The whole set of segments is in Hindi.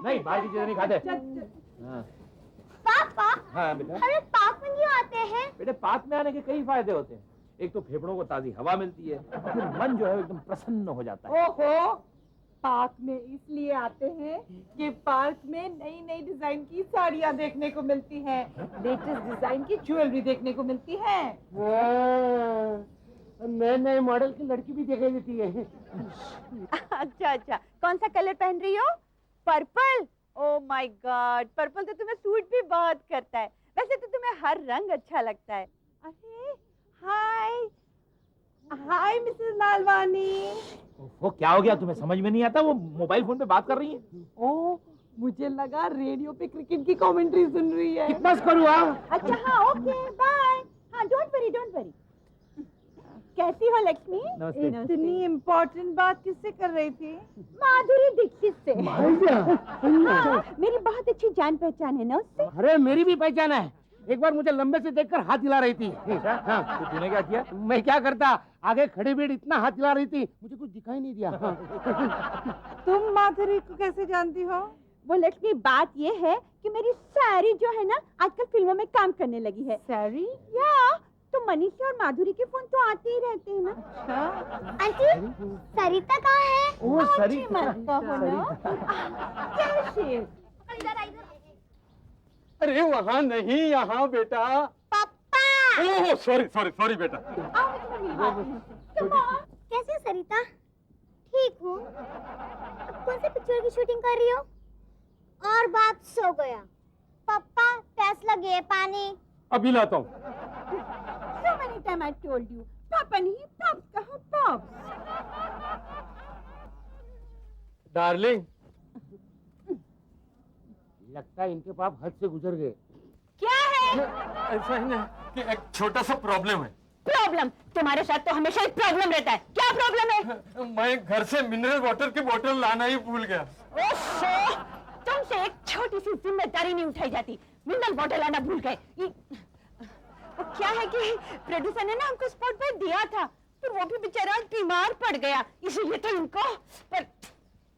नहीं, बाहर की चीजें नहीं खाते। हाँ। पापा, हाँ बेटा। अरे पार्क में क्यों आते हैं? बेटे पार्क में आने के कई फायदे होते हैं। एक तो फेफड़ों को ताजी हवा मिलती है, और फिर मन जो है एकदम प्रसन्न हो जाता है। ओहो, पार्क में इसलिए आते हैं कि पार्क में नई नई डिजाइन की साड़ियाँ देखने को मिलती हैं, लेटेस्ट डिजाइन की ज्वेलरी देखने को मिलती है। नए नए मॉडल की लड़की भी दिखाई देती है। अच्छा अच्छा, कौन सा कलर पहन रही हो? Purple? Oh my God, purple तो तुम्हें सूट भी बहुत करता है। वैसे तो तुम्हें हर रंग अच्छा लगता है। अरे हाय हाय मिसेस लालवानी। वो क्या हो गया, तुम्हें समझ में नहीं आता? वो मोबाइल फोन पे बात कर रही है। ओह, मुझे लगा रेडियो पे क्रिकेट की कमेंट्री सुन रही है। कितना करूँ? अच्छा हाँ, ओके बाय। हाँ डोंट वरी डोंट वरी। कैसी हो लक्ष्मी? इतनी इम्पोर्टेंट बात किससे कर रही थी? माधुरी दीक्षित से। हाँ, मेरी बहुत अच्छी जान पहचान है ना उससे। अरे मेरी भी पहचान है। एक बार मुझे लंबे से देखकर हाथ हिला रही थी। हाँ, तो तूने क्या किया? मैं क्या करता, आगे खड़ी भीड़ इतना हाथ हिला रही थी, मुझे कुछ दिखाई नहीं दिया। तुम माधुरी को कैसे जानती हो? वो लक्ष्मी, बात ये है कि मेरी सारी जो है ना आजकल फिल्मों में काम करने लगी है। सारी? या तो मनीषा और माधुरी के फोन तो आते ही रहते हैं ना। आंटी, सरिता कहाँ है? ओ सरी, मत कहो ना। कैसे? अरे वहाँ नहीं, यहाँ बेटा। पापा। ओह सॉरी सॉरी सॉरी बेटा। कैसे हो सरिता? ठीक हूँ। अब कौन सी पिक्चर की शूटिंग कर रही हो? और बाप सो गया। पापा, प्यास लगी है, पानी। अभी लाता हूँ। So many times I told you, पापा नहीं, पाप कहो पाप। डार्लिंग, लगता है इनके पाप हद से गुजर गए। क्या है? ऐसा है ना कि एक छोटा सा प्रॉब्लम है। प्रॉब्लम? तुम्हारे साथ तो हमेशा एक प्रॉब्लम रहता है। क्या प्रॉब्लम है? मैं घर से मिनरल वाटर की बोतल लाना ही भूल गया। ओफो, तुमसे एक छोटी सी जिम्मेदारी नहीं उठाई जाती। मिनरल वाटर लाना भूल गए। वो क्या है कि प्रोड्यूसर ने ना हमको स्पॉट पर दिया था, फिर वो भी बेचारा बीमार पड़ गया, इसीलिए तो इनको। पर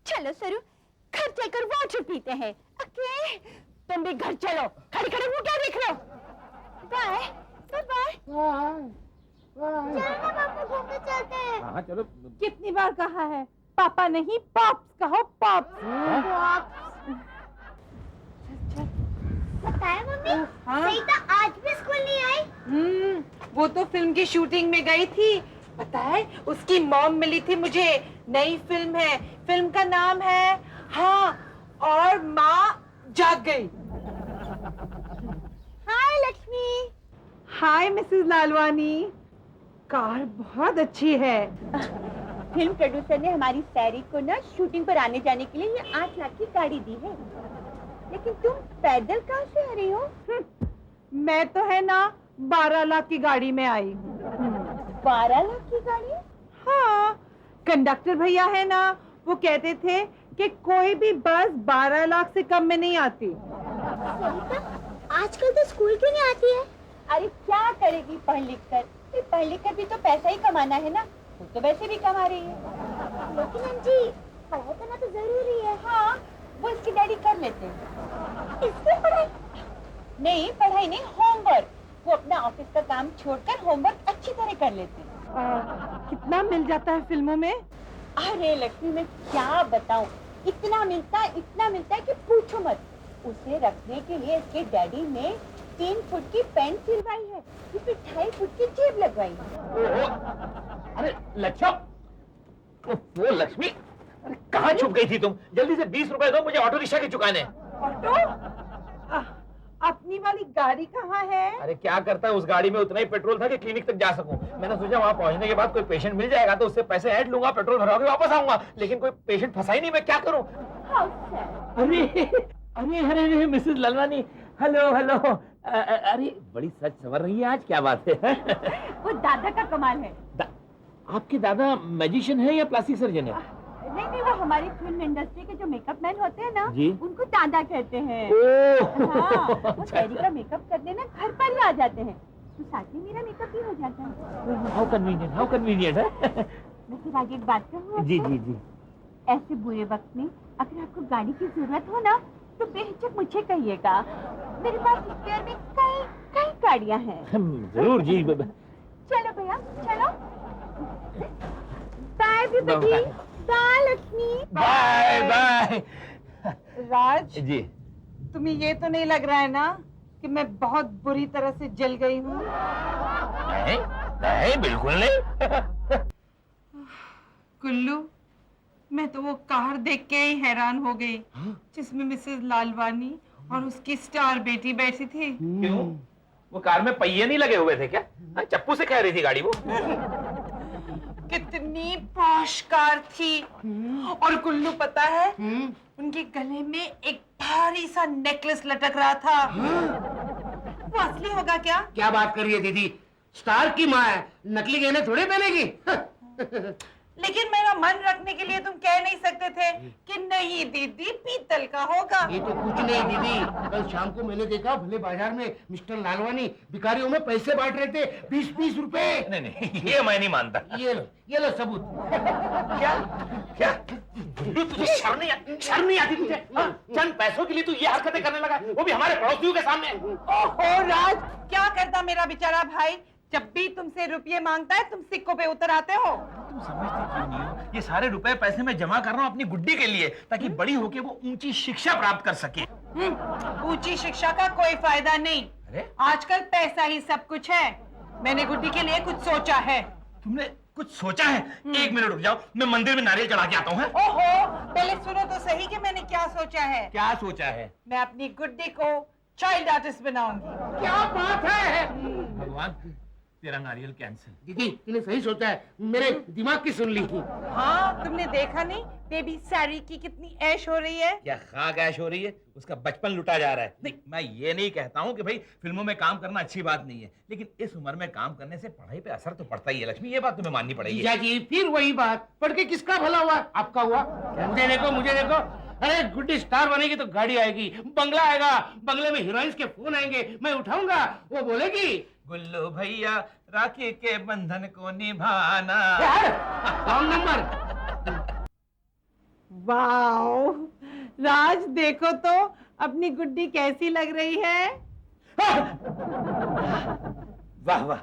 चलो सरू, घर चलकर वाटर पीते हैं। ओके, तुम भी घर चलो। खड़े खड़े वो क्या देख रहे हो? Bye bye bye. चलो ना पापा, घूमने चलते हैं। हाँ चलो। कितनी बार कहा है, पापा नहीं पॉप्स कहो, पॉप्स। बताया मम्मी, हाँ? सरिता आज भी स्कूल नहीं आई? वो तो फिल्म की शूटिंग में गई थी। पता है, उसकी मॉम मिली थी मुझे। नई फिल्म है, फिल्म का नाम है हाँ और माँ जाग गई। हाय लक्ष्मी। हाय मिसेस लालवानी। कार बहुत अच्छी है। फिल्म प्रोड्यूसर ने हमारी सैरी को ना शूटिंग पर आने जाने के लिए ये 8 लाख की गाड़ी दी है। लेकिन तुम पैदल कहाँ से आ रही हो? मैं तो है ना 12 लाख की गाड़ी में आई हूँ। 12 लाख की गाड़ी? हाँ, कंडक्टर भैया है ना, वो कहते थे कि कोई भी बस 12 लाख से कम में नहीं आती। सरिता, आजकल तो स्कूल क्यों नहीं आती है? अरे क्या करेगी पढ़ लिख कर? पढ़ लिख कर भी तो पैसा ही कमाना है ना। वो तो वैसे भी कमा रही है। लेकिन आंटी, पढ़ाई करना तो जरूरी है। हाँ, वो इसकी डैडी कर लेते हैं। इसमें पढ़ाई? नहीं, पढ़ाई नहीं, होमवर्क। वो अपना ऑफिस का काम छोड़कर होमवर्क अच्छी तरह कर लेते हैं। कितना मिल जाता है फिल्मों में? अरे लक्ष्मी, मैं क्या बताऊं, इतना मिलता है कि पूछो मत। उसे रखने के लिए इसके डैडी ने 3 फुट की पैंट सिलवाई है, इसमें 2.5 फुट की जेब लगवाई है। अरे लक्ष्मी, वो लक्ष्मी, अरे कहाँ छुप गई थी तुम? जल्दी से 20 रुपए दो, मुझे ऑटो रिक्शा के चुकाने। ऑटो? अपनी वाली गाड़ी कहाँ है? अरे क्या करता है, उस गाड़ी में उतना ही पेट्रोल था कि क्लिनिक तक जा सकूं। मैंने सोचा वहां पहुंचने के बाद कोई पेशेंट मिल जाएगा तो उससे पैसे ऐड लूंगा, पेट्रोल भरवा के वापस आऊंगा। लेकिन कोई पेशेंट फंसा ही नहीं, मैं क्या करूं? अरे अरे अरे मिसेस लालवानी, हेलो हेलो। अरे बड़ी सच संवर रही है आज, क्या बात है? वो दादा का कमाल है। आपके दादा मैजिशियन है या प्लास्टिक सर्जन है? नहीं नहीं, वो हमारी फिल्म इंडस्ट्री के जो मेकअप मैन होते हैं ना, जी? उनको दादा कहते हैं। ओह, हाँ, वो सैरी का मेकअप करने ना घर पर ही आ जाते हैं, तो साथ में मेरा मेकअप भी हो जाता है। हाउ कन्वीनियंट है। मैं सिर्फ आगे एक बात कहूँ? जी जी जी। ऐसे बुरे वक्त में अगर आपको गाड़ी की जरूरत हो ना तो बेहिचक मुझे कहिएगा। मेरे पास स्पेयर में कई कई गाड़ियां हैं। जरूर जी। चलो भैया चलो। Bye everybody. Bye Lakshmi. Bye bye. Raj, ji तुम्हें ये तो नहीं लग रहा है ना कि मैं बहुत बुरी तरह से जल गई हूँ? नहीं नहीं बिल्कुल नहीं। कुल्लू, मैं तो वो कार देख के ही हैरान हो गई जिसमें मिसेस लालवानी और उसकी स्टार बेटी बैठी थी। क्यों? वो कार में पहिए नहीं लगे हुए थे क्या? हाँ, चप्पू से कह रही थी गाड़ी वो। कितनी पॉश कार थी। और कुल्लू पता है, उनके गले में एक भारी सा नेकलेस लटक रहा था। वो असली होगा क्या? क्या बात कर रही है दीदी? स्टार की माँ है, नकली गहने थोड़े पहनेगी। लेकिन मेरा मन रखने के लिए तुम कह नहीं सकते थे कि नहीं दीदी पीतल का होगा। ये तो कुछ नहीं दीदी, कल शाम को मैंने देखा भले बाजार में मिस्टर लालवानी भिखारियों में पैसे बांट रहे थे, 20-20 रुपए। नहीं नहीं ये मैं नहीं मानता। ये लो सबूत। क्या क्या तुझे शर्म नहीं आती तुझे? हाँ, चंद पैसों के लिए तू ये हरकतें करने लगा, वो भी हमारे पड़ोसियों के सामने। ओहो राज, क्या करता मेरा बेचारा भाई? जब भी तुमसे रुपये मांगता है तुम सिक्कों पे उतर आते हो। तुम समझती क्यों नहीं हो? ये सारे रुपए पैसे मैं जमा कर रहा हूँ अपनी गुड्डी के लिए, ताकि बड़ी होके वो ऊंची शिक्षा प्राप्त कर सके। ऊंची शिक्षा का कोई फायदा नहीं। अरे? आजकल पैसा ही सब कुछ है। मैंने गुड्डी के लिए कुछ सोचा है। तुमने कुछ सोचा है? एक मिनट रुक जाओ, मैं मंदिर में नारियल चढ़ा के आता हूँ। ओहो, पहले सुनो तो सही कि मैंने क्या सोचा है। क्या सोचा है? मैं अपनी गुड्डी को चाइल्ड आर्टिस्ट बनाऊंगी। क्या बात है? भगवान, तेरा नारियल कैंसिल। दीदी तूने सही सोचा है, मेरे दिमाग की सुन ली। हाँ, तुमने देखा नहीं बेबी सारी की कितनी ऐश हो रही है? क्या खाक ऐश हो रही है? उसका बचपन लुटा जा रहा है। नहीं, मैं ये नहीं कहता हूँ कि भाई फिल्मों में काम करना अच्छी बात नहीं है, लेकिन इस उम्र में काम करने से पढ़ाई पे असर तो पड़ता ही है लक्ष्मी, ये बात तुम्हें माननी पड़ेगी। जीजा जी फिर वही बात, पढ़ के किसका भला हुआ? आपका हुआ। मुझे देखो। अरे गुड्डी स्टार बनेगी तो गाड़ी आएगी, बंगला आएगा, बंगले में हीरोइंस के फोन आएंगे, मैं उठाऊंगा, वो बोलेगी गुल्लू भैया राखी के बंधन को निभाना। Wrong number. वाओ राज, देखो तो अपनी गुड्डी कैसी लग रही है। वाह वाह,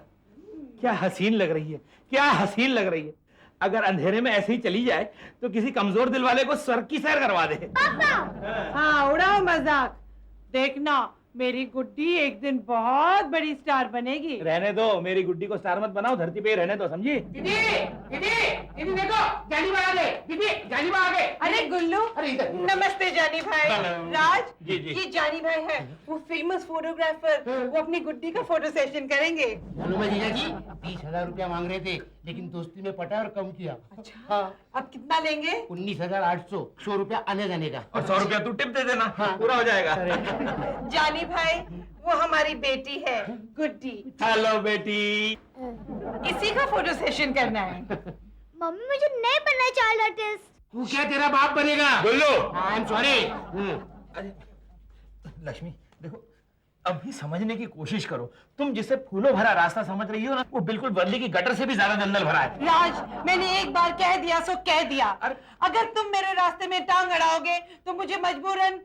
क्या हसीन लग रही है, क्या हसीन लग रही है। अगर अंधेरे में ऐसे ही चली जाए तो किसी कमजोर दिल वाले को स्वर्ग की सैर करवा दे। हाँ, उड़ाओ मजाक। देखना मेरी गुड्डी एक दिन बहुत बड़ी स्टार बनेगी। रहने दो, मेरी गुड्डी को स्टार मत बनाओ, धरती पे ही रहने दो, समझी? दीदी देखो, जानी आ गए। दीदी जानी आ गए। अरे गुल्लू, अरे इधर। नमस्ते जानी भाई। राज, जी, जी। ये जानी भाई है, वो फेमस फोटोग्राफर। वो अपनी गुड्डी का फोटो सेशन करेंगे। मालूम है जीजा जी, 20,000 रुपया मांग रहे थे, लेकिन दोस्ती में पटा और कम किया। अच्छा, हाँ। अब कितना लेंगे? 19,800, 100 रुपया आने जाने का। और 100 रुपया तू टिप दे देना। हाँ। पूरा हो जाएगा। जानी भाई, वो हमारी बेटी है गुड्डी। हेलो बेटी। इसी का फोटो सेशन करना है। मम्मी मुझे नहीं बनना है चाइल्ड आर्टिस्ट। तू क्या तेरा बाप बनेगा? गुल्लू। I am sorry. अरे लक्ष्मी देखो, अभी समझने की कोशिश करो। तुम जिसे फूलों भरा रास्ता समझ रही हो ना, वो बिल्कुल वर्ली की गटर से भी ज्यादा दलदल भरा है। राज, मैंने एक बार कह दिया सो कह दिया। अगर तुम मेरे रास्ते में टांग अड़ाओगे तो मुझे मजबूरन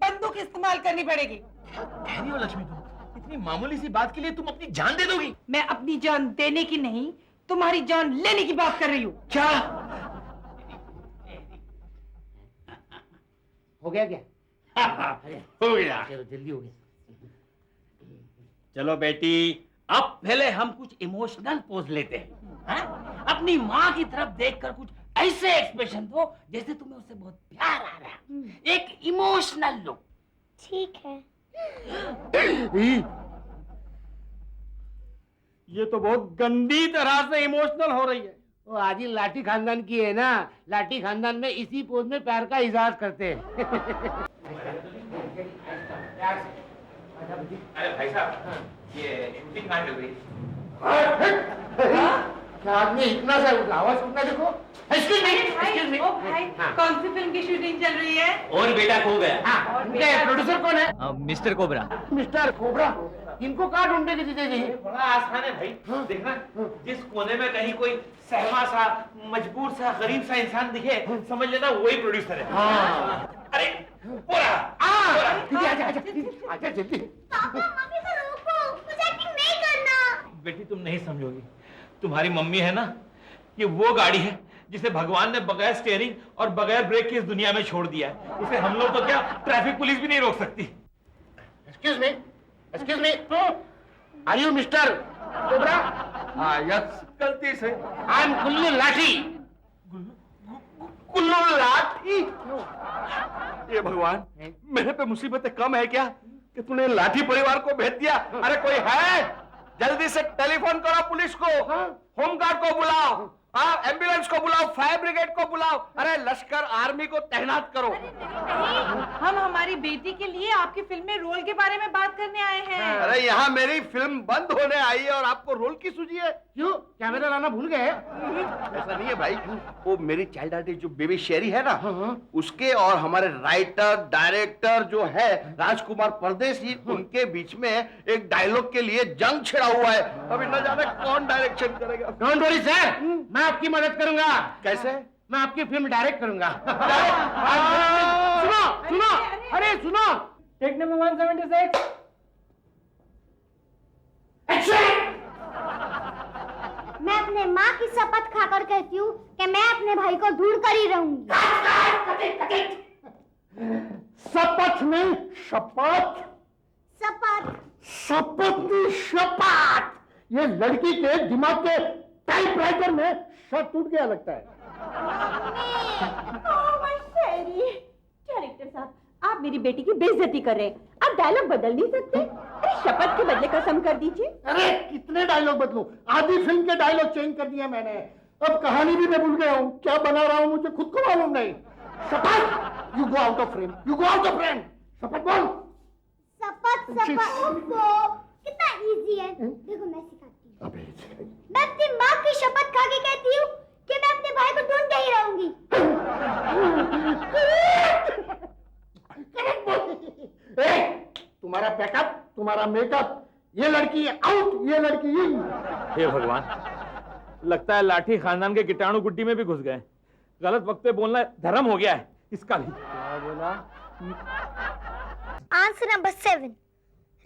बंदूक इस्तेमाल करनी पड़ेगी। क्या कह रही हो लक्ष्मी तुम? इतनी मामूली सी बात के लिए तुम अपनी जान दे दोगी? मैं अपनी जान देने की नहीं, तुम्हारी जान लेने की बात कर रही हूँ। क्या? हो गया क्या? हो गया। चलो जल्दी हो गया। चलो बेटी, अब पहले हम कुछ इमोशनल पोज लेते हैं। हाँ? अपनी माँ की तरफ देखकर कुछ ऐसे एक्सप्रेशन दो जैसे तुम्हें उससे बहुत प्यार आ रहा है। एक इमोशनल लुक। ठीक है। ये तो बहुत गंदी तरह से इमोशनल हो रही है। वो आदि लाठी खानदान की है ना, लाठी खानदान में इसी पोज में प्यार का इजहार करते हैं। अरे भाई साहब, ये शूटिंग कहाँ चल रही? क्या आदमी इतना सा आवाज सुनना, देखो। Excuse me, excuse me। ओ भाई, हाँ। कौन सी फिल्म की शूटिंग चल रही है? और बेटा खो गया। हाँ, उनके प्रोड्यूसर कौन है? Mister cobra. Mister cobra. इनको कहाँ ढूंढने की जीजा जी? बड़ा आसान है भाई, देखना जिस कोने में कहीं कोई सहमा सा, मजबूर सा, गरीब सा इंसान दिखे, समझ लेना वही प्रोड्यूसर है। अरे पूरा आजा जल्दी। पापा मम्मी को रोको, मुझे एक्टिंग नहीं करना। बेटी तुम नहीं समझोगी, तुम्हारी मम्मी है ना, ये वो गाड़ी है जिसे भगवान ने बगैर स्टीयरिंग और बगैर ब्रेक के इस दुनिया में छोड़ दिया है। उसे हम लोग तो क्या, ट्रैफिक पुलिस भी नहीं रोक सकती। Excuse me, are you mister Cobra? Yes, गलती से। आई एम गुल्लू लाठी। कुल्लू लाठी? ये भगवान, मेरे पे मुसीबतें कम है क्या कि तूने लाठी परिवार को भेज दिया? अरे कोई है? जल्दी से टेलीफोन करो पुलिस को, होमगार्ड को बुलाओ, एम्बुलेंस को बुलाओ, फायर ब्रिगेड को बुलाओ, अरे लश्कर आर्मी को तैनात करो। हम हमारी बेटी के लिए आपकी फिल्म में रोल के बारे में बात करने आए हैं। अरे यहाँ मेरी फिल्म बंद होने आई है और आपको रोल की सूझी है? क्यों, कैमरा लाना भूल गए? ऐसा नहीं है भाई, वो मेरी चाइल्ड आर्टिस्ट जो बेबी शेरी है ना, उसके और हमारे राइटर डायरेक्टर जो है राजकुमार परदेसी, उनके बीच में एक डायलॉग के लिए जंग छिड़ा हुआ है। अभी न जाने कौन डायरेक्शन करेगा। डोंट वरी सर, मैं आपकी मदद करूंगा। कैसे? मैं आपकी फिल्म डायरेक्ट करूंगा। सुनो, अरे सुनो। Take number 176। मैं अपने माँ की शपथ खाकर कहती हूँ कि मैं अपने भाई को ढूंढ कर ही रहूंगी। शपथ नहीं, शपथ। शपथ। शपथ नहीं, शपथ। ये लड़की के दिमाग के टाइपराइटर में शट टूट गया लगता है। डायरेक्टर साहब, आप मेरी बेटी की बेइज्जती कर रहे हैं। आप डायलॉग बदल नहीं सकते? अरे शपथ के बदले कसम कर दीजिए। अरे कितने डायलॉग बदलूं? आधी फिल्म के डायलॉग चेंज कर दिया मैंने। अब कहानी भी मैं भूल गया हूँ, क्या बना रहा हूँ मुझे खुद को मालूम नहीं। शपथ, you go out of frame, you go out of frame. शपथ बोल। शपथ, शपथ। ओफो, कितना इजी है। देखो मैं सिखाती हूँ। मैं अपनी माँ की शपथ खा के कहती हूँ कि मैं अपने भाई को ढूंढ के ही रहूंगी। तुम्हारा पैकअप, तुम्हारा मेकअप, ये लड़की आउट, ये लड़की इन। हे भगवान, लगता है लाठी खानदान के कीटाणु गुड्डी में भी घुस गए। गलत वक्त पे बोलना धर्म हो गया है इसका भी। क्या बोला? Answer number 7।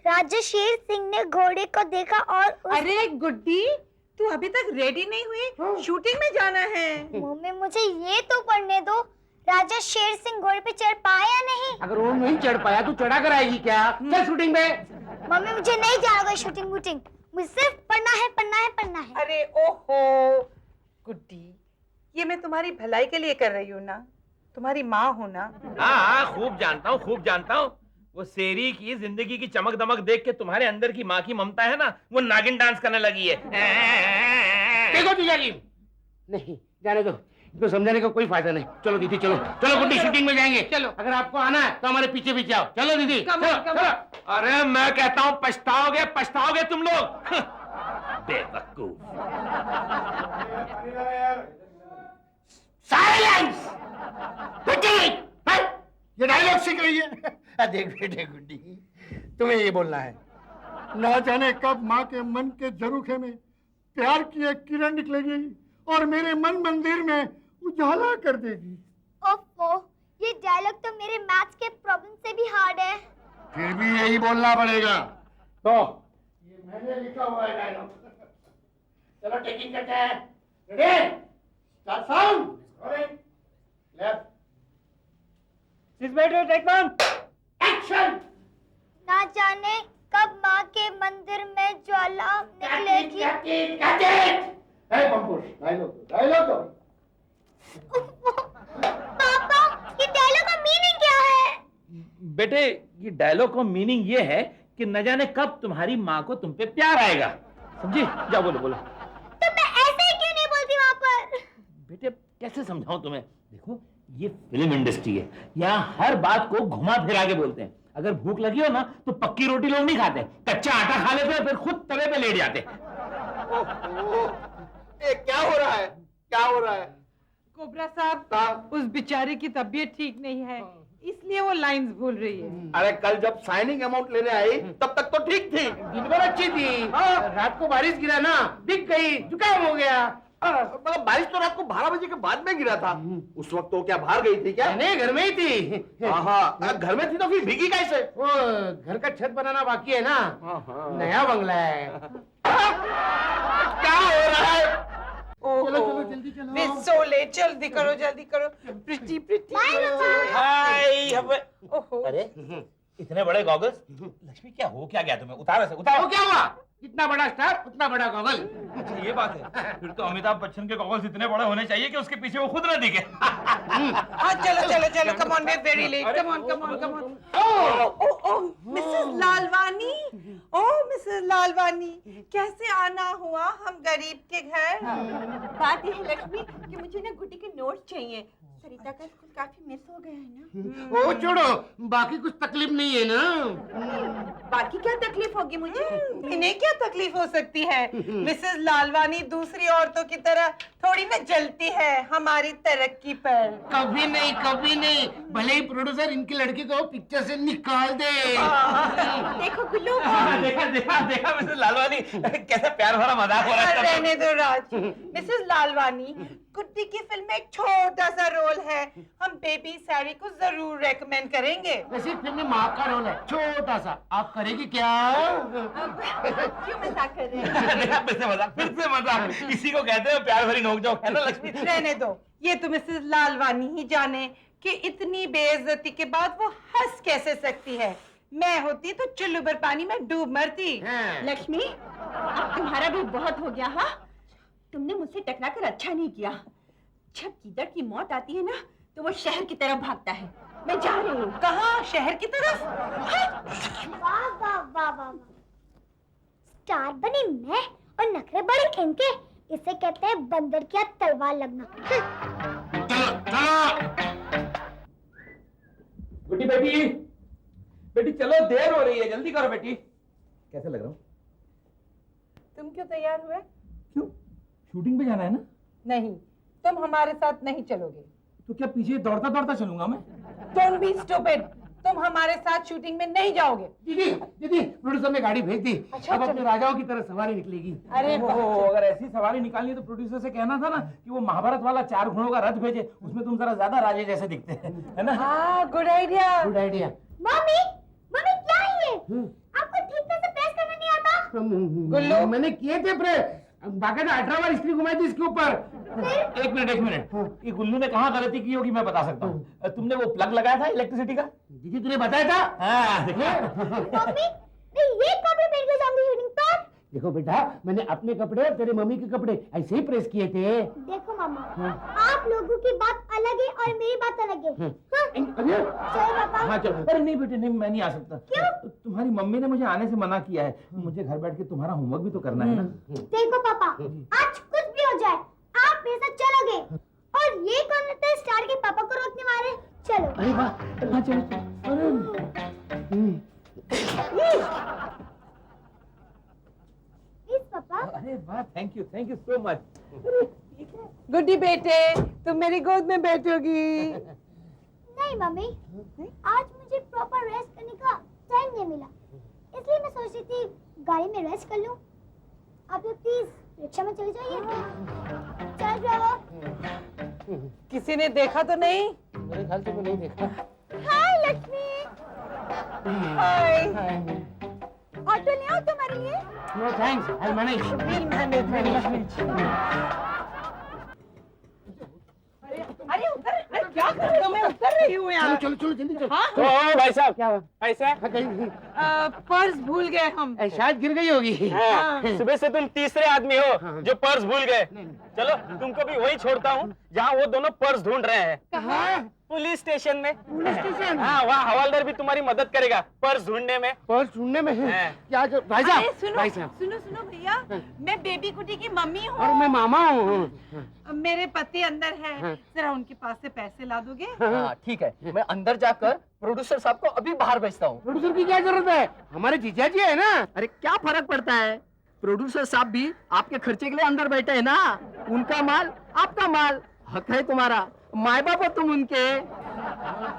राजा शेर सिंह ने घोड़े को देखा और अरे गुड्डी, तू अभी तक रेडी नहीं हुई? शूटिंग में जाना है। मम्मी मुझे ये तो पढ़ने दो, राजा शेर सिंह घोड़े पे चढ़ पाया नहीं। अगर वो नहीं चढ़ पाया तो चढ़ा कर आएगी क्या? चल शूटिंग में। मम्मी मुझे नहीं जाना शूटिंग वूटिंग, मुझे सिर्फ पढ़ना है, पढ़ना है, पढ़ना है। अरे ओहो गुड्डी, ये मैं तुम्हारी भलाई के लिए कर रही हूँ ना, तुम्हारी माँ हो ना। हाँ, खूब जानता हूँ, खूब जानता हूँ। वो शेरी की जिंदगी की चमक दमक देख के तुम्हारे अंदर की माँ की ममता है ना, वो नागिन डांस करने लगी है। देखो जीजा जी, नहीं जाने दो, इनको समझाने का कोई फायदा नहीं। चलो दीदी, चलो चलो गुड्डी, शूटिंग में जाएंगे। चलो, अगर आपको आना है तो हमारे पीछे पीछे आओ। चलो दीदी, चलो, चलो। अरे मैं कहता हूँ पछताओगे, पछताओगे तुम लोग। बेवकूफ। साइलेंस! ये डायलॉग सीख रही है। देख बेटे गुड्डी, तुम्हें ये बोलना है, ना जाने कब माँ के मन के झरोखे में प्यार की एक किरण निकलेगी और मेरे मन मंदिर में उजाला कर देगी। ओफो, ये डायलॉग तो मेरे मैथ्स के प्रॉब्लम से भी हार्ड है। फिर भी यही बोलना पड़ेगा। तो ये मैंने लिखा हुआ है डायलॉग। चलो टेकिंग करते हैं। Ready? Start sound. Rolling. Left. Take one. Action. ना जाने कब माँ के मंदिर में ज्वाला निकलेगी। डायलॉग दो। पापा, ये डायलॉग का मीनिंग क्या है? बेटे, ये डायलॉग का मीनिंग ये है कि न जाने कब तुम्हारी माँ को तुम पे प्यार आएगा। समझी? जाओ बोलो बोलो। तो मैं ऐसे ही क्यों नहीं बोलती वहाँ पर? बेटे कैसे समझाऊं तुम्हें? देखो, ये फिल्म इंडस्ट्री है, यहाँ हर बात को घुमा फिरा के बोलते हैं। अगर भूख लगी हो ना तो पक्की रोटी लोग नहीं खाते, कच्चा आटा खा लेते हैं, फिर खुद तवे पे लेट जाते। ये क्या हो रहा है? क्या हो रहा है? कोबरा साहब, उस बेचारे की तबीयत ठीक नहीं है, इसलिए वो लाइंस भूल रही है। अरे कल जब साइनिंग अमाउंट लेने आई तब तक तो ठीक थी। दिन भर अच्छी थी, रात को बारिश गिरा ना, बिक गई, जुकाम हो गया। मतलब बारिश तो रात को 12 बजे के बाद में गिरा था। उस वक्त तो क्या बाहर गई थी क्या? नहीं, घर में ही थी। हाँ, घर में थी तो फिर भीगी कैसे? वो घर का छत बनाना बाकी है ना, नया बंगला है। क्या हो रहा है? चलो चलो जल्दी चलो। It's so late, जल्दी करो जल्दी करो। प्रीति प्रीति। हाय ओहो। अरे इतने बड़े गॉगल्स, लक्ष्मी क्या हो क्या गया तुम्हें? उतारो से, उतारो। वो क्या हुआ? इतना बड़ा स्टार उतना बड़ा गॉगल। अच्छा ये बात है, फिर तो अमिताभ बच्चन के गॉगल्स इतने बड़े होने चाहिए कि उसके पीछे वो खुद न दिखे। हाँ चलो चलो चलो, come on, we very late, come on come on come on. Oh Mrs Lalwani, oh Mrs Lalwani, कैसे आना हुआ हम गरीब के घर? बात यह है लक्ष्मी कि मुझे ना गुड्डी के नोट्स चाहिए। सरिता का स्कूल काफी मिस हो गया है ना। वो छोड़ो, बाकी कुछ तकलीफ नहीं है ना? बाकी क्या तकलीफ होगी मुझे? इन्हें क्या तकलीफ हो सकती है? मिसेस लालवानी दूसरी औरतों की तरह थोड़ी ना जलती है हमारी तरक्की पर। कभी नहीं, कभी नहीं। भले ही प्रोड्यूसर इनकी लड़की को पिक्चर से निकाल दे। देखो गुल्लू, देखा देखा देखा मिसेस लालवानी, कैसा प्यार भरा मजाक हो रहा है। रहने दो राज। मिसेस लालवानी, गुड्डी की फिल्म में एक छोटा सा रोल है, हम बेबी सैरी को जरूर रेकमेंड करेंगे। वैसे फिल्म में माँ का रोल है, छोटा सा। आप करेगी क्या? क्यों मजाक कर रहे हैं? देखा फिर से मजाक। इसी को कहते हैं प्यार भरी नोक-झोंक, है ना लक्ष्मी? रहने दो, ये तो मिसेस लालवानी ही जाने कि इतनी बेइज्जती के बाद वो हंस कैसे सकती है। मैं होती तो चुल्लू भर पानी में डूब मरती। लक्ष्मी, अब तुम्हारा भी बहुत हो गया। हाँ, तुमने मुझसे टकराकर अच्छा नहीं किया। जब गीदड़ की मौत आती है ना तो वो शहर की तरफ भागता है। मैं जा रही हूँ। कहाँ? शहर की तरफ? वाह वाह वाह वाह, स्टार बनी मैं और नखरे बड़े इनके। इसे कहते हैं बंदर की तलवार लगना। गुड्डी बेटी, बेटी चलो, देर हो रही है, जल्दी करो बेटी। कैसे लग रहा हूँ? तुम क्यों तैयार हुए? क्यों? शूटिंग पे जाना है ना? नहीं, तुम हमारे साथ नहीं चलोगे। तो क्या पीछे दौड़ता दौड़ता चलूंगा मैं? Don't be stupid, तुम हमारे साथ शूटिंग में नहीं जाओगे। दीदी दीदी, प्रोड्यूसर ने गाड़ी भेज दी। अच्छा, अब अपने राजाओं की तरह सवारी निकलेगी। अरे अगर ऐसी सवारी निकालनी है तो प्रोड्यूसर से कहना था ना कि वो महाभारत वाला 4 घोड़ों का रथ भेजे, उसमें तुम जरा ज्यादा राजे जैसे दिखते हैं, है ना? हाँ, good idea. Good idea. Mummy, mummy क्या है ये? आपको ठीक से प्रेस करना नहीं आता? गुल्लू, मैंने किए थे प्रेस, बाकायदा 18 बार स्त्री घुमाई थी इसके ऊपर। एक मिनट, ये गुल्लू ने कहाँ गलती की होगी मैं बता सकता हूँ। तुमने वो प्लग लगाया था इलेक्ट्रिसिटी का? दीदी तूने बताया था। हाँ, देखो। मम्मी, मैं ये कपड़े पहन के जाऊंगी शूटिंग पर। देखो बेटा, मैंने अपने कपड़े और तेरे मम्मी के कपड़े ऐसे ही प्रेस किए थे। देखो मामा, आप लोगों की बात अलग है और मेरी बात अलग है। हाँ? चलो पापा। हाँ चलो। अरे नहीं बेटे, नहीं, मैं नहीं आ सकता। क्यों? तुम्हारी मम्मी ने मुझे आने से मना किया है। मुझे घर बैठ के तुम्हारा होमवर्क भी तो करना है ना। देखो पापा, आज कुछ भी हो जाए आप मेरे साथ चलोगे। और ये कौन लगता है स्टार के पापा को रोकने वाले? चलो। अरे वाह, हाँ चलो। प्लीज पापा। अरे वाह, थैंक यू सो मच। गुड्डी बेटे, तुम मेरी गोद में बैठोगी। नहीं मम्मी, आज मुझे प्रॉपर रेस्ट करने का टाइम नहीं मिला, इसलिए मैं सोच रही थी गाड़ी में रेस्ट कर लूं। आप लोग प्लीज रिक्शा में चले जाइए। चल ड्राइवर। किसी ने देखा तो नहीं? मेरे ख्याल से मैं नहीं देखा। हाय लक्ष्मी। हाय। ऑटो ले आओ तुम्हारे लिए। No thanks, I manage. अरे उतर, अरे क्या कर रही हो? मैं उतर रही हूँ यार। चलो चलो जल्दी चलो। हाँ? ओ भाई साहब, क्या हुआ? ऐसा पर्स भूल गए हम। शायद गिर गई होगी। सुबह से तुम तीसरे आदमी हो जो पर्स भूल गए। चलो तुमको भी वही छोड़ता हूँ जहाँ वो दोनों पर्स ढूंढ रहे हैं। कहाँ? पुलिस स्टेशन में। Police station? हाँ, वहाँ हवलदार भी तुम्हारी मदद करेगा पर्स ढूंढने में। पर्स ढूंढने में? हाँ। क्या भाई अरे साहब? सुनो भाई साहब। सुनो सुनो भैया, मैं बेबी गुड्डी की मम्मी और हूँ। मैं मामा हूँ। मेरे पति अंदर है, हाँ। जरा उनके पास से पैसे ला दोगे? हाँ ठीक है, मैं अंदर जाकर प्रोड्यूसर साहब को अभी बाहर भेजता हूँ। प्रोड्यूसर की क्या जरूरत है? हमारे जीजा जी है ना। अरे क्या फर्क पड़ता है, प्रोड्यूसर साहब भी आपके खर्चे के लिए अंदर बैठे हैं ना। उनका माल आपका माल, हक है तुम्हारा, माए बाप हो तुम उनके।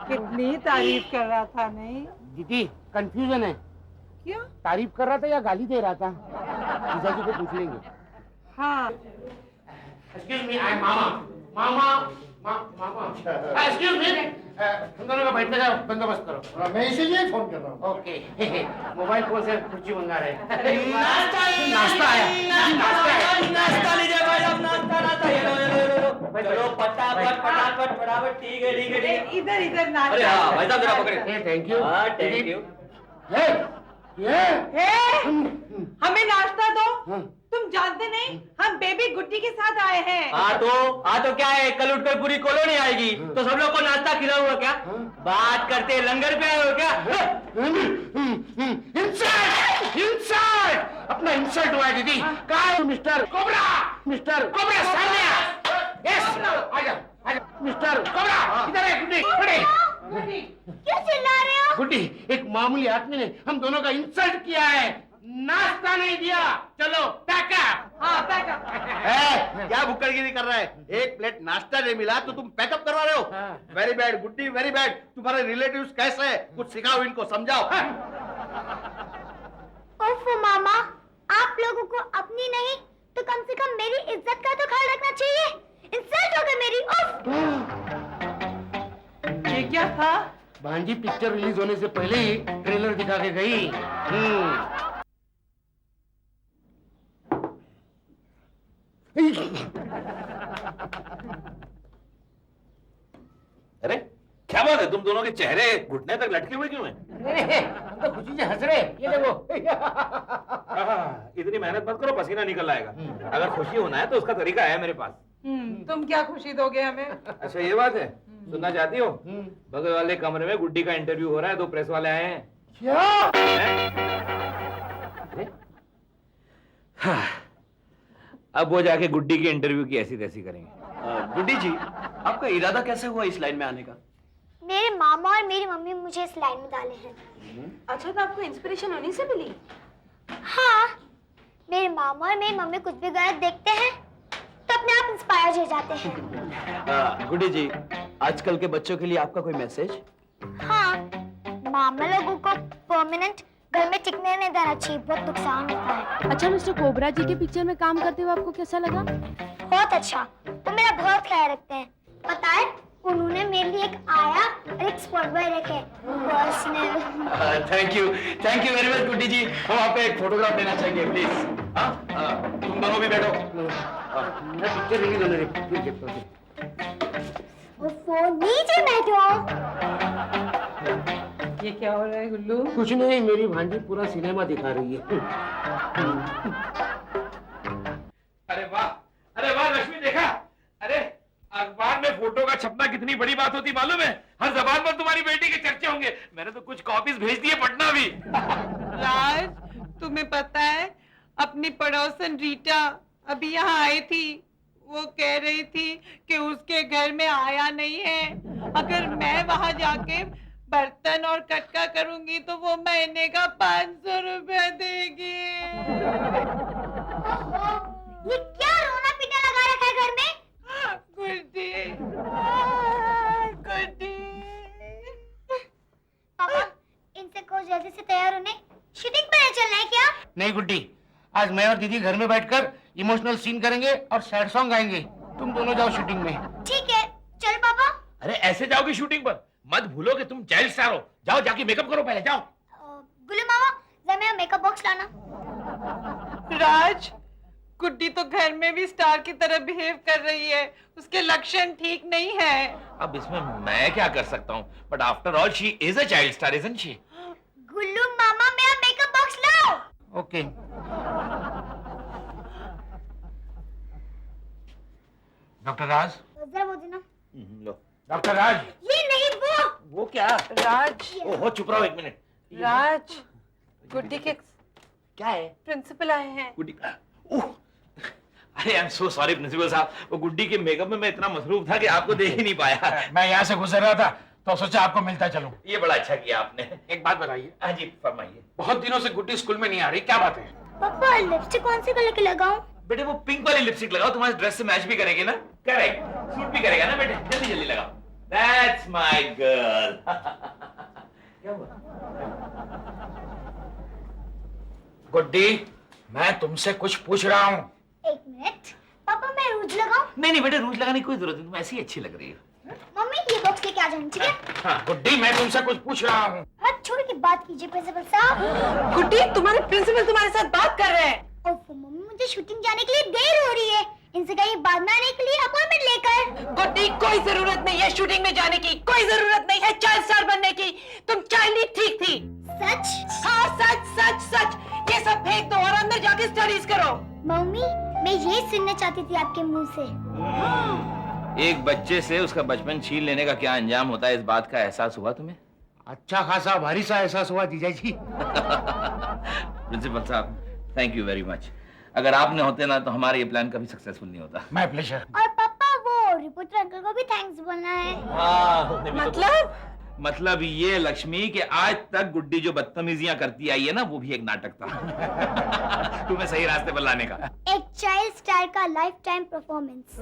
कितनी तारीफ कर रहा था नहीं? दीदी कंफ्यूजन है, क्यों? तारीफ कर रहा था या गाली दे रहा था? जीजा जी को पूछ लेंगे। हाँ। एक्सक्यूज मी, आई मामा मामा मामा एक्सक्यूज मी, तुम दोनों का बैठने का बंदोबस्त करो। मैं इसीलिए फोन कर रहा हूँ। ओके मोबाइल फोन से कुर्सी मंगा रहे हैं। नाश्ता नाश्ता आया, नाश्ता लीजिए भाई साहब, नाश्ता ये लो। चलो फटाफट ठीक है। इधर इधर अरे नाश्ता। हाँ भाई साहब जरा पकड़िए। Thank you. हाँ थैंक यू। हमें नाश्ता दो। हाँ। तुम जानते नहीं हम बेबी गुड्डी के साथ आए हैं। हाँ तो क्या है, कल उठकर पूरी कॉलोनी आएगी तो सब लोग को नाश्ता खिला हुआ क्या? बात करते लंगर पे आए हो क्या? इंसल्ट इंसल्ट, अपना इंसल्ट हुआ है दीदी। कहाँ है मिस्टर कोबरा? मिस्टर कोबरा सामने आ। यस आजा मिस्टर कोबरा, इधर है गुड्डी, खड़े। क्यों चिल्ला रहे हो? गुड्डी, एक मामूली आदमी ने हम दोनों का इंसल्ट किया है, नाश्ता नहीं दिया। चलो पैकअप। हाँ पैकअप। क्या भुक्कड़गिरी कर रहा है? एक प्लेट नाश्ता नहीं मिला तो तुम पैकअप करवा रहे हो? वेरी बैड गुड्डी, वेरी बैड। तुम्हारे रिलेटिव्स कैसे हैं? कुछ सिखाओ इनको, समझाओ। ओफो मामा, आप लोगों को अपनी नहीं तो कम से कम मेरी इज्जत का तो ख्याल रखना चाहिए। इंसल्ट हो गई मेरी। उफ। ये क्या था? भांजी पिक्चर रिलीज होने से पहले ही ट्रेलर दिखा के गई। अरे क्या बात है, तुम दोनों के चेहरे घुटने तक लटके हुए क्यों हैं? हम तो खुशी से हंस रहे, ये देखो। इतनी मेहनत मत करो, पसीना निकल आएगा। अगर खुशी होना है तो उसका तरीका है मेरे पास। तुम क्या खुशी दोगे हमें? अच्छा ये बात है, सुनना चाहती हो? बगल वाले कमरे में गुड्डी का इंटरव्यू हो रहा है, 2 प्रेस वाले आए हैं। क्या? हाँ, अब वो जाके गुड्डी के इंटरव्यू की ऐसी तैसी करेंगे। गुड्डी जी, आपका इरादा कैसे हुआ इस लाइन में आने का? मेरे मामा और मेरी मम्मी मुझे इस लाइन में डाले हैं। अच्छा तो आपको इंस्पिरेशन उन्हीं से मिली? हाँ, मेरे मामा और मेरी मम्मी कुछ भी गलत देखते हैं तो अपने आप इंस्पायर हो जाते हैं। गुड्डी जी, आजकल के बच्चों के लिए आपका कोई मैसेज? हाँ, मामा लोगों को परमानेंट घर में टिकने नहीं देना चाहिए, बहुत नुकसान होता है। अच्छा मिस्टर कोबरा जी के पिक्चर में काम करते हुए आपको कैसा लगा? बहुत अच्छा, वो मेरा बहुत ख्याल रखते हैं। पता है, उन्होंने मेरे लिए एक आया और एक स्पॉट बॉय रखे personal. Thank you very much Guddi ji. हम आप पे एक फोटोग्राफ लेना चाहेंगे प्लीज। तुम दोनों भी बैठो। पिक्चर रिलीज होने दे, फिर देखते हैं। वो नीचे बैठो। ये क्या हो रहा है गुल्लू? कुछ नहीं, मेरी भांजी पूरा सिनेमा दिखा रही है। अरे वाह रश्मि, देखा? अरे अखबार में फोटो का छपना कितनी बड़ी बात होती मालूम है? हर जबान पर तुम्हारी बेटी के चर्चे होंगे। मैंने तो कुछ कॉपीज भेज दिए पटना भी। राज, तुम्हें पता है अपनी पड़ोसन रीटा अभी यहाँ आई थी। वो कह रही थी कि उसके घर में आया नहीं है। अगर मैं वहाँ जाके बर्तन और कटका करूंगी तो वो महीने का 500 रुपया देगी। ये क्या रोना पीटना लगा रखा है घर में? गुड्डी, गुड्डी। पापा, इनसे को जल्दी से तैयार होने शूटिंग पर चलना है क्या? नहीं गुड्डी, आज मैं और दीदी घर में बैठकर इमोशनल सीन करेंगे और सैड सॉन्ग गाएंगे। तुम दोनों जाओ शूटिंग में। ठीक है, चल पापा। अरे ऐसे जाओगी शूटिंग पर? मत भूलो कि तुम चाइल्ड स्टार हो। जाओ जाके मेकअप करो पहले, जाओ। गुल्लू मामा, जरा मेरा मेकअप बॉक्स लाना। राज, गुड्डी तो घर में भी स्टार की तरह बिहेव कर रही है। उसके लक्षण ठीक नहीं है। अब इसमें मैं क्या कर सकता हूँ? But after all she is a child star, isn't she? Gullu मामा, मेरा मेकअप बॉक्स लाओ। ओके। डॉक्टर राज, जरा वो देना। लो। डॉक्टर राज। ये नहीं, वो क्या? राज, ओहो, चुप रहो 1 मिनट। राज, गुड्डी के क्या है? प्रिंसिपल आए हैं। गुड्डी, अरे I am so sorry principal साहब, वो गुड्डी के मेकअप में मैं इतना मसरूफ था कि आपको देख ही नहीं पाया। मैं यहाँ से गुजर रहा था तो सोचा आपको मिलता चलूं। ये बड़ा अच्छा किया आपने। एक बात बताइए। हाँ जी फरमाइए। बहुत दिनों से गुड्डी स्कूल में नहीं आ रही, क्या बात है? पापा, लिपस्टिक कौन सी कलर की लगाऊं? बेटे वो पिंक वाली लिपस्टिक लगाओ, तुम्हारे ड्रेस से मैच भी करेगी ना। करेक्ट, सूट भी करेगा ना बेटे। जल्दी जल्दी लगाओ। That's my girl. क्या हुआ? गुड्डी, मैं तुमसे कुछ पूछ रहा हूँ। एक मिनट, पापा मैं रूज लगाऊं? नहीं बेटे, रूज लगाने की कोई जरूरत नहीं, तुम ऐसी अच्छी लग रही हो। मम्मी ये बॉक्स लेके आ जाना, ठीक है? हाँ, गुड्डी मैं तुमसे कुछ पूछ रहा हूँ। हाथ छोड़ के बात कीजिए प्रिंसिपल साहब। गुड्डी, तुम्हारे प्रिंसिपल तुम्हारे साथ बात कर रहे हैं। ओफो मम्मी, मुझे शूटिंग जाने के लिए देर हो रही है। इनसे कहीं बाद में आने के लिए अपॉइंटमेंट लेकर। गुड्डी, कोई जरूरत नहीं है शूटिंग में जाने की, कोई जरूरत नहीं है चाइल्ड स्टार बनने की। तुम चाइल्ड ही ठीक थी। सच? हाँ सच सच सच। ये सब फेंक दो और अंदर जाके स्टडीज करो। मम्मी मैं यही सुनना चाहती थी आपके मुंह से। एक बच्चे से उसका बचपन छीन लेने का क्या अंजाम होता है, इस बात का एहसास हुआ तुम्हें? अच्छा खासा भारी सा एहसास हुआ जीजा जी। प्रिंसिपल साहब, थैंक यू वेरी मच। अगर आप न होते ना तो हमारा ये प्लान कभी सक्सेसफुल नहीं होता। My pleasure. और पापा वो रिपोर्टर अंकल को भी थैंक्स बोलना है। मतलब ये लक्ष्मी कि आज तक गुड्डी जो बदतमीजियां करती आई है ना, वो भी एक नाटक था तुम्हें सही रास्ते पर लाने का। एक चाइल्ड स्टार का लाइफ टाइम परफॉर्मेंस।